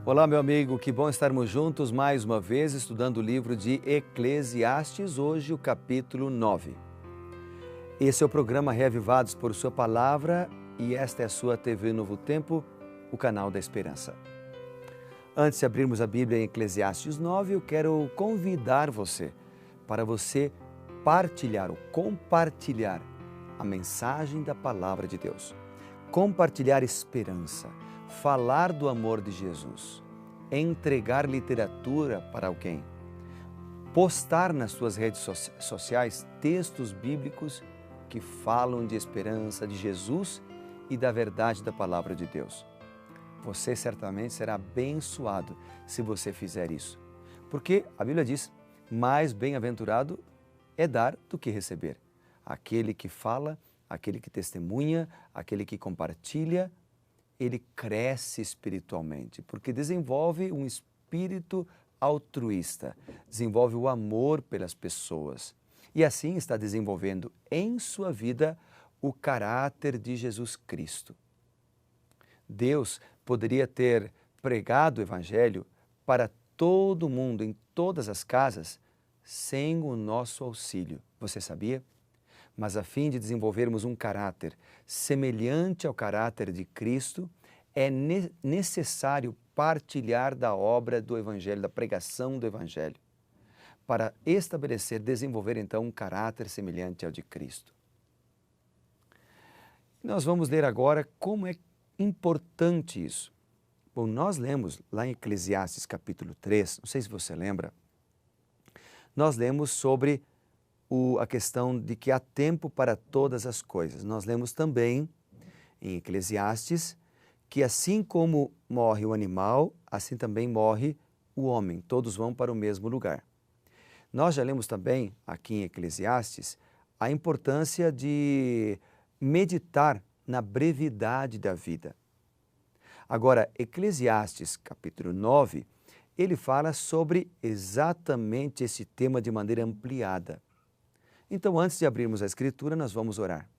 Olá, meu amigo, que bom estarmos juntos mais uma vez estudando o livro de Eclesiastes, hoje o capítulo 9. Esse é o programa Reavivados por Sua Palavra e esta é a sua TV Novo Tempo, o canal da Esperança. Antes de abrirmos a Bíblia em Eclesiastes 9, eu quero convidar você para você partilhar ou compartilhar a mensagem da Palavra de Deus. Compartilhar esperança, falar do amor de Jesus, entregar literatura para alguém, postar nas suas redes sociais textos bíblicos que falam de esperança, de Jesus e da verdade da Palavra de Deus. Você certamente será abençoado se você fizer isso, porque a Bíblia diz, mais bem-aventurado é dar do que receber. Aquele que fala, aquele que testemunha, aquele que compartilha, ele cresce espiritualmente, porque desenvolve um espírito altruísta, desenvolve o amor pelas pessoas e assim está desenvolvendo em sua vida o caráter de Jesus Cristo. Deus poderia ter pregado o Evangelho para todo mundo, em todas as casas, sem o nosso auxílio. Você sabia? Mas a fim de desenvolvermos um caráter semelhante ao caráter de Cristo, é necessário partilhar da obra do Evangelho, da pregação do Evangelho, para estabelecer, desenvolver então um caráter semelhante ao de Cristo. Nós vamos ler agora como é importante isso. Bom, nós lemos lá em Eclesiastes capítulo 3, não sei se você lembra, nós lemos sobre a questão de que há tempo para todas as coisas. Nós lemos também em Eclesiastes que assim como morre o animal, assim também morre o homem. Todos vão para o mesmo lugar. Nós já lemos também aqui em Eclesiastes a importância de meditar na brevidade da vida. Agora, Eclesiastes capítulo 9, ele fala sobre exatamente esse tema de maneira ampliada. Então, antes de abrirmos a Escritura, nós vamos orar.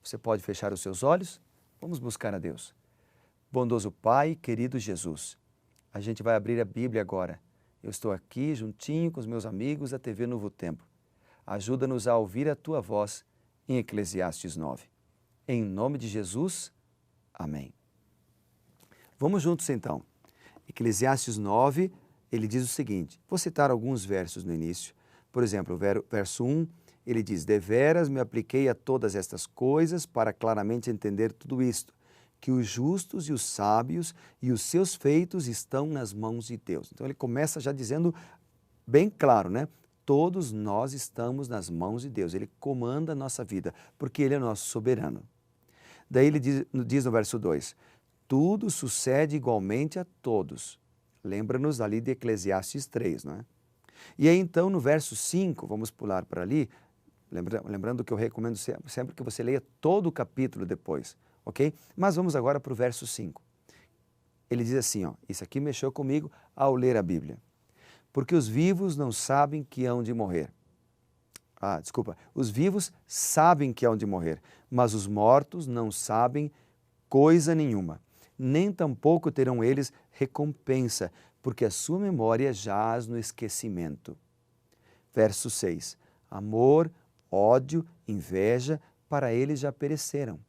Você pode fechar os seus olhos? Vamos buscar a Deus. Bondoso Pai, querido Jesus, a gente vai abrir a Bíblia agora. Eu estou aqui juntinho com os meus amigos da TV Novo Tempo. Ajuda-nos a ouvir a Tua voz em Eclesiastes 9. Em nome de Jesus, amém. Vamos juntos então. Eclesiastes 9, ele diz o seguinte, vou citar alguns versos no início. Por exemplo, verso 1, ele diz, deveras me apliquei a todas estas coisas para claramente entender tudo isto, que os justos e os sábios e os seus feitos estão nas mãos de Deus. Então ele começa já dizendo bem claro, né? Todos nós estamos nas mãos de Deus, Ele comanda a nossa vida, porque Ele é nosso soberano. Daí ele diz no verso 2, tudo sucede igualmente a todos. Lembra-nos ali de Eclesiastes 3, não é? E aí então no verso 5, vamos pular para ali, lembrando que eu recomendo sempre que você leia todo o capítulo depois, ok? Mas vamos agora para o verso 5. Ele diz assim, ó, isso aqui mexeu comigo ao ler a Bíblia. Porque os vivos não sabem que hão de morrer. Os vivos sabem que hão de morrer, mas os mortos não sabem coisa nenhuma, nem tampouco terão eles recompensa, porque a sua memória jaz no esquecimento. Verso 6. Amor, ódio, inveja, para eles já pereceram.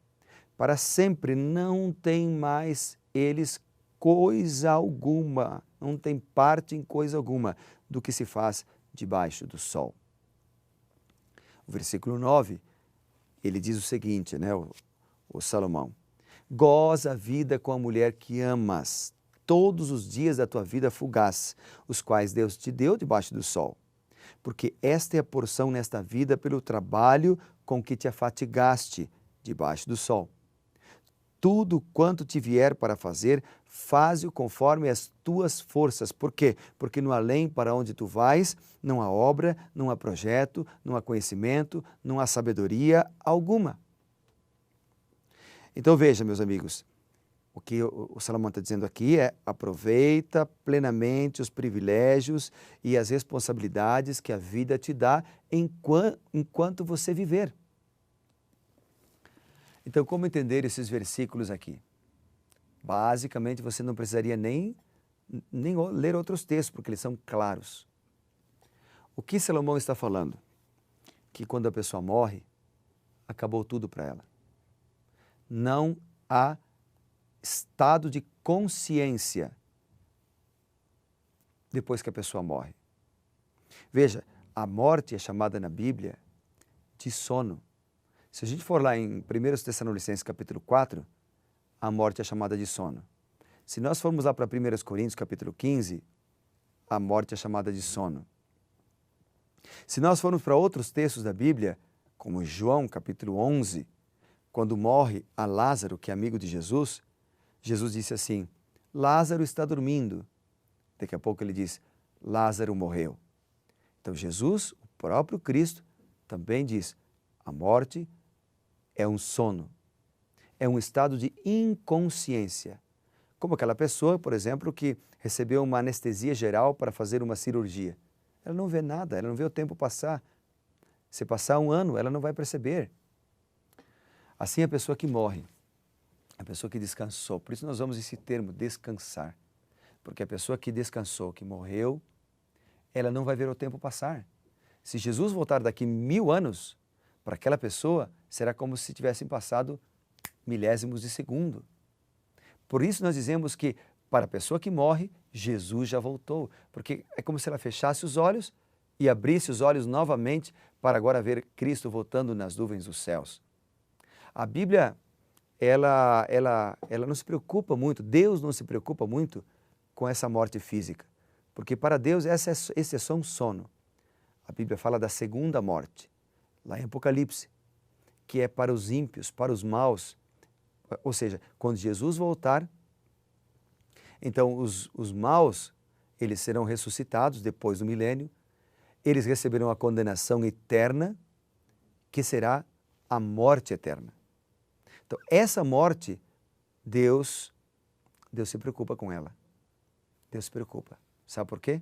Para sempre não tem mais eles coisa alguma, não tem parte em coisa alguma do que se faz debaixo do sol. O versículo 9, ele diz o seguinte, né, o Salomão. Goza a vida com a mulher que amas, todos os dias da tua vida fugaz, os quais Deus te deu debaixo do sol. Porque esta é a porção nesta vida pelo trabalho com que te afatigaste debaixo do sol. Tudo quanto te vier para fazer, faze-o conforme as tuas forças. Por quê? Porque no além para onde tu vais, não há obra, não há projeto, não há conhecimento, não há sabedoria alguma. Então veja, meus amigos, o que o Salomão está dizendo aqui é aproveita plenamente os privilégios e as responsabilidades que a vida te dá enquanto você viver. Então, como entender esses versículos aqui? Basicamente, você não precisaria nem nem ler outros textos, porque eles são claros. O que Salomão está falando? Que quando a pessoa morre, acabou tudo para ela. Não há estado de consciência depois que a pessoa morre. Veja, a morte é chamada na Bíblia de sono. Se a gente for lá em 1 Tessalonicenses capítulo 4, a morte é chamada de sono. Se nós formos lá para 1 Coríntios capítulo 15, a morte é chamada de sono. Se nós formos para outros textos da Bíblia, como João capítulo 11, quando morre a Lázaro, que é amigo de Jesus, Jesus disse assim, Lázaro está dormindo. Daqui a pouco ele diz, Lázaro morreu. Então Jesus, o próprio Cristo, também diz, a morte é um sono, é um estado de inconsciência. Como aquela pessoa, por exemplo, que recebeu uma anestesia geral para fazer uma cirurgia. Ela não vê nada, ela não vê o tempo passar. Se passar um ano, ela não vai perceber. Assim a pessoa que morre, a pessoa que descansou. Por isso nós usamos esse termo, descansar. Porque a pessoa que descansou, que morreu, ela não vai ver o tempo passar. Se Jesus voltar daqui 1000 anos, para aquela pessoa, será como se tivessem passado milésimos de segundo. Por isso nós dizemos que para a pessoa que morre, Jesus já voltou. Porque é como se ela fechasse os olhos e abrisse os olhos novamente para agora ver Cristo voltando nas nuvens dos céus. A Bíblia, ela não se preocupa muito, Deus não se preocupa muito com essa morte física. Porque para Deus esse é só um sono. A Bíblia fala da segunda morte, lá em Apocalipse, que é para os ímpios, para os maus. Ou seja, quando Jesus voltar, então os maus, eles serão ressuscitados depois do milênio, eles receberão a condenação eterna, que será a morte eterna. Então, essa morte, Deus se preocupa com ela. Deus se preocupa. Sabe por quê?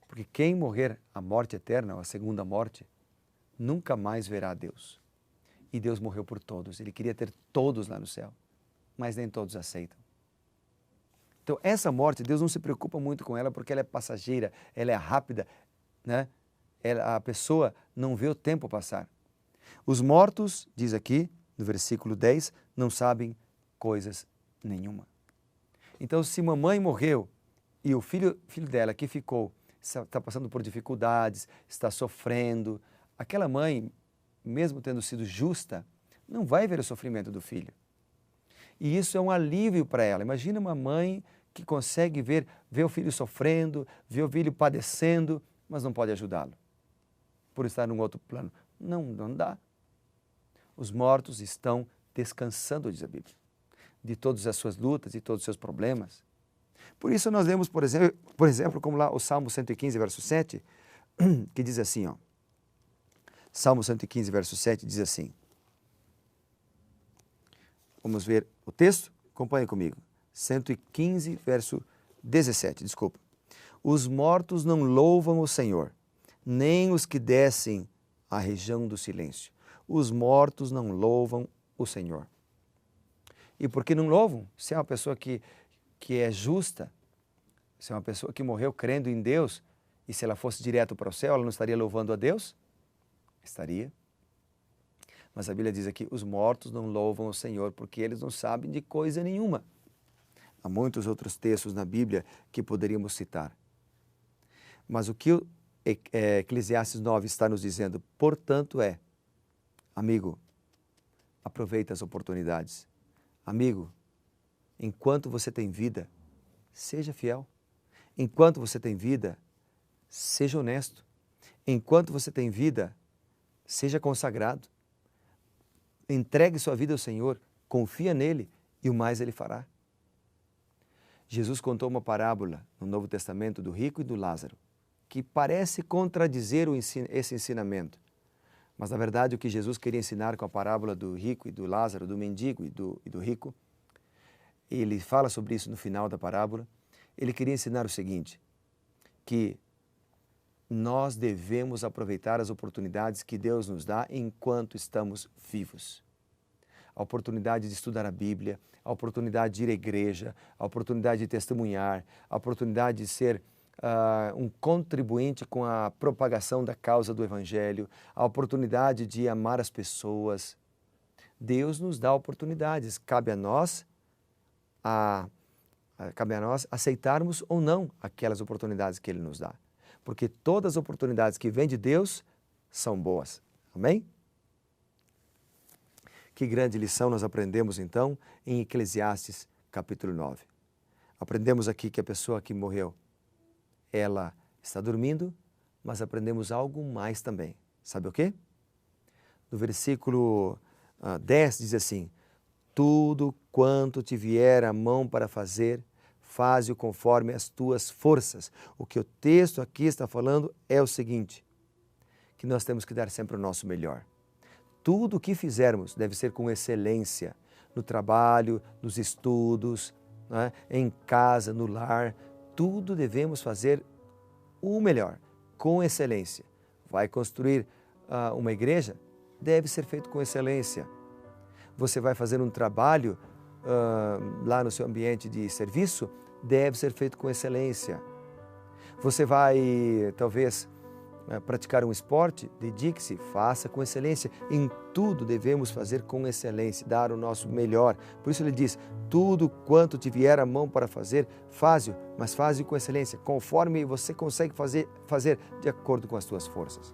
Porque quem morrer a morte eterna, ou a segunda morte, nunca mais verá Deus. E Deus morreu por todos. Ele queria ter todos lá no céu, mas nem todos aceitam. Então, essa morte, Deus não se preocupa muito com ela, porque ela é passageira, ela é rápida, né? A pessoa não vê o tempo passar. Os mortos, diz aqui, no versículo 10, não sabem coisas nenhuma. Então, se mamãe morreu e o filho dela que ficou está passando por dificuldades, está sofrendo, aquela mãe, mesmo tendo sido justa, não vai ver o sofrimento do filho. E isso é um alívio para ela. Imagina uma mãe que consegue ver o filho sofrendo, ver o filho padecendo, mas não pode ajudá-lo, por estar num outro plano. Não dá. Os mortos estão descansando, diz a Bíblia, de todas as suas lutas e todos os seus problemas. Por isso nós lemos, por exemplo, como lá o Salmo 115, verso 7, que diz assim, ó. Salmo 115, verso 7 diz assim. Vamos ver o texto? Acompanhe comigo. 115, verso 17, desculpa. Os mortos não louvam o Senhor, nem os que descem à região do silêncio. Os mortos não louvam o Senhor. E por que não louvam? Se é uma pessoa que é justa, se é uma pessoa que morreu crendo em Deus, e se ela fosse direto para o céu, ela não estaria louvando a Deus? Estaria. Mas a Bíblia diz aqui, os mortos não louvam o Senhor, porque eles não sabem de coisa nenhuma. Há muitos outros textos na Bíblia que poderíamos citar. Mas o que o Eclesiastes 9 está nos dizendo, portanto, amigo, aproveita as oportunidades. Amigo, enquanto você tem vida, seja fiel. Enquanto você tem vida, seja honesto. Enquanto você tem vida, seja consagrado. Entregue sua vida ao Senhor, confia nele e o mais ele fará. Jesus contou uma parábola no Novo Testamento do rico e do Lázaro, que parece contradizer esse ensinamento. Mas, na verdade, o que Jesus queria ensinar com a parábola do rico e do Lázaro, do mendigo e do rico, ele fala sobre isso no final da parábola, ele queria ensinar o seguinte, que nós devemos aproveitar as oportunidades que Deus nos dá enquanto estamos vivos. a oportunidade de estudar a Bíblia, a oportunidade de ir à igreja, a oportunidade de testemunhar, a oportunidade de ser um contribuinte com a propagação da causa do Evangelho, a oportunidade de amar as pessoas. Deus nos dá oportunidades, cabe a nós aceitarmos ou não aquelas oportunidades que Ele nos dá. Porque todas as oportunidades que vêm de Deus são boas. Amém? Que grande lição nós aprendemos então em Eclesiastes capítulo 9. Aprendemos aqui que a pessoa que morreu, ela está dormindo, mas aprendemos algo mais também. Sabe o quê? No versículo 10 diz assim: tudo quanto te vier a mão para fazer, faze-o conforme as tuas forças. O que o texto aqui está falando é o seguinte, que nós temos que dar sempre o nosso melhor. Tudo o que fizermos deve ser com excelência, no trabalho, nos estudos, né, em casa, no lar, tudo devemos fazer o melhor, com excelência. Vai construir uma igreja? Deve ser feito com excelência. Você vai fazer um trabalho lá no seu ambiente de serviço? Deve ser feito com excelência. Você vai, talvez, praticar um esporte? Dedique-se, faça com excelência. Em tudo devemos fazer com excelência, dar o nosso melhor. Por isso ele diz, tudo quanto te vier a mão para fazer, faze-o, mas faze-o com excelência, conforme você consegue fazer de acordo com as tuas forças.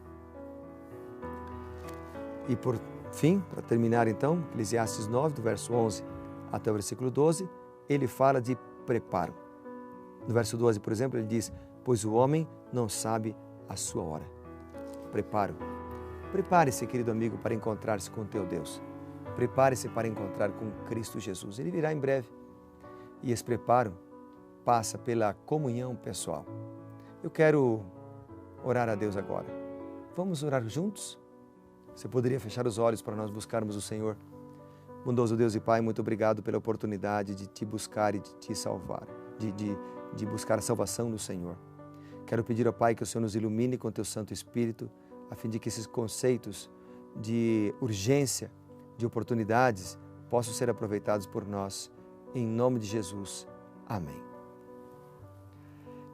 E por fim, para terminar então, Eclesiastes 9, do verso 11 até o versículo 12, ele fala de preparo. No verso 12, por exemplo, ele diz, pois o homem não sabe a sua hora. Preparo. Prepare-se, querido amigo, para encontrar-se com o teu Deus. Prepare-se para encontrar com Cristo Jesus. Ele virá em breve. E esse preparo passa pela comunhão pessoal. Eu quero orar a Deus agora. Vamos orar juntos? Você poderia fechar os olhos para nós buscarmos o Senhor? Bondoso Deus e Pai, muito obrigado pela oportunidade de te buscar e de te salvar, de buscar a salvação no Senhor. Quero pedir ao Pai que o Senhor nos ilumine com teu Santo Espírito, a fim de que esses conceitos de urgência, de oportunidades, possam ser aproveitados por nós. Em nome de Jesus. Amém.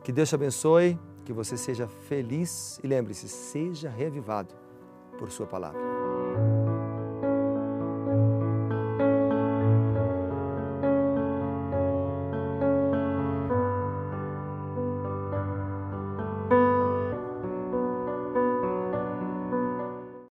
Que Deus te abençoe, que você seja feliz e lembre-se, seja reavivado por sua palavra.